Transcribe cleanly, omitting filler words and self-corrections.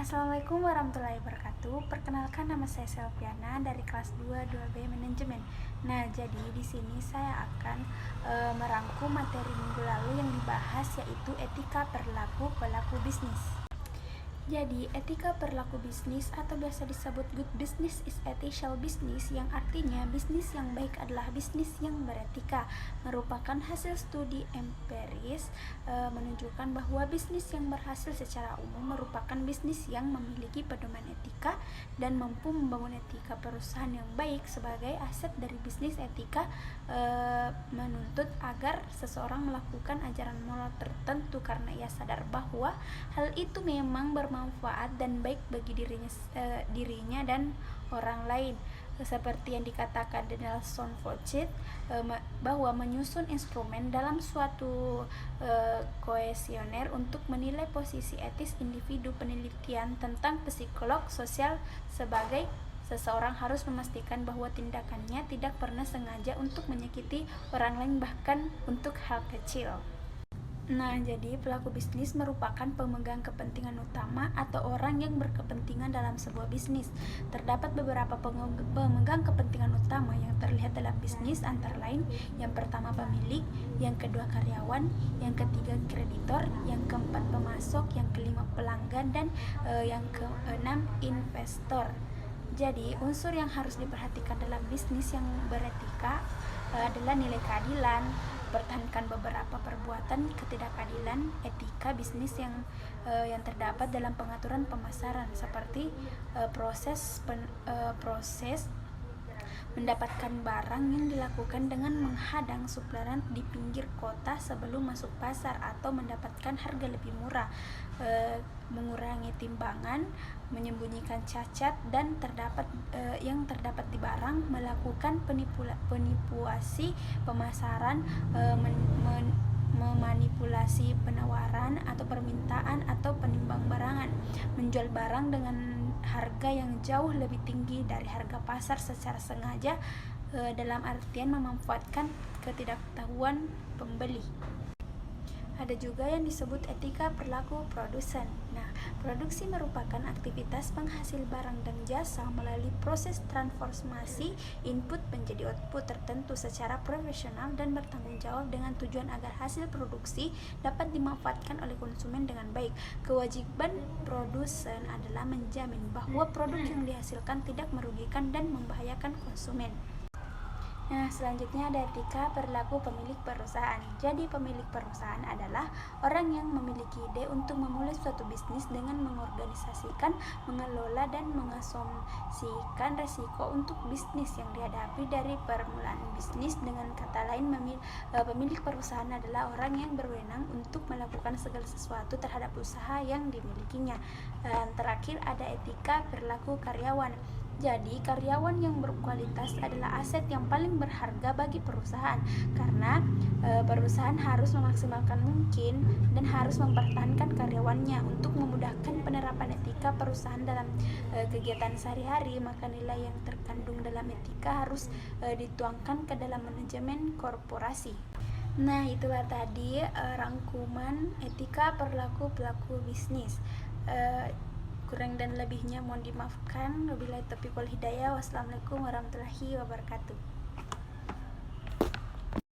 Assalamualaikum warahmatullahi wabarakatuh. Perkenalkan, nama saya Selviana dari kelas 2 2B Manajemen. Nah, jadi di sini saya akan merangkum materi minggu lalu yang dibahas, yaitu etika perilaku pelaku bisnis. Jadi, etika perilaku bisnis atau biasa disebut good business is ethical business, yang artinya bisnis yang baik adalah bisnis yang beretika, merupakan hasil studi empiris menunjukkan bahwa bisnis yang berhasil secara umum merupakan bisnis yang memiliki pedoman etika dan mampu membangun etika perusahaan yang baik. Sebagai aset dari bisnis, etika menuntut agar seseorang melakukan ajaran moral tertentu karena ia sadar bahwa hal itu memang bermanfaat dan baik bagi dirinya dan orang lain. Seperti yang dikatakan Nelson Fauci bahwa menyusun instrumen dalam suatu kuesioner untuk menilai posisi etis individu. Penelitian tentang psikolog sosial sebagai seseorang harus memastikan bahwa tindakannya tidak pernah sengaja untuk menyakiti orang lain, bahkan untuk hal kecil. Nah, jadi pelaku bisnis merupakan pemegang kepentingan utama atau orang yang berkepentingan dalam sebuah bisnis. Terdapat beberapa pemegang kepentingan utama yang terlihat dalam bisnis, antara lain yang pertama pemilik, yang kedua karyawan, yang ketiga kreditor, yang keempat pemasok, yang kelima pelanggan, dan yang keenam investor. Jadi, unsur yang harus diperhatikan dalam bisnis yang beretika adalah nilai keadilan, mempertahankan beberapa perbuatan ketidakadilan, etika bisnis yang terdapat dalam pengaturan pemasaran, seperti proses mendapatkan barang yang dilakukan dengan menghadang supplier di pinggir kota sebelum masuk pasar atau mendapatkan harga lebih murah, mengurangi timbangan, menyembunyikan cacat dan yang terdapat di barang, melakukan penipuasi pemasaran, memanipulasi penawaran atau permintaan atau penimbang barangan, menjual barang dengan harga yang jauh lebih tinggi dari harga pasar secara sengaja, dalam artian memanfaatkan ketidaktahuan pembeli. Ada juga yang disebut etika perilaku produsen. Nah, produksi merupakan aktivitas penghasil barang dan jasa melalui proses transformasi input menjadi output tertentu secara profesional dan bertanggung jawab dengan tujuan agar hasil produksi dapat dimanfaatkan oleh konsumen dengan baik. Kewajiban produsen adalah menjamin bahwa produk yang dihasilkan tidak merugikan dan membahayakan konsumen. Nah, selanjutnya ada etika perilaku pemilik perusahaan. Jadi, pemilik perusahaan adalah orang yang memiliki ide untuk memulai suatu bisnis dengan mengorganisasikan, mengelola, dan mengasumsikan resiko untuk bisnis yang dihadapi dari permulaan bisnis. Dengan kata lain, pemilik perusahaan adalah orang yang berwenang untuk melakukan segala sesuatu terhadap usaha yang dimilikinya. Dan terakhir ada etika perilaku karyawan. Jadi, karyawan yang berkualitas adalah aset yang paling berharga bagi perusahaan, karena perusahaan harus memaksimalkan mungkin dan harus mempertahankan karyawannya. Untuk memudahkan penerapan etika perusahaan dalam kegiatan sehari-hari, maka nilai yang terkandung dalam etika harus dituangkan ke dalam manajemen korporasi. Nah, itulah tadi rangkuman etika perilaku pelaku bisnis. Kurang dan lebihnya mohon dimaafkan. Wabillahi taufiq wal hidayah. Wassalamualaikum warahmatullahi wabarakatuh.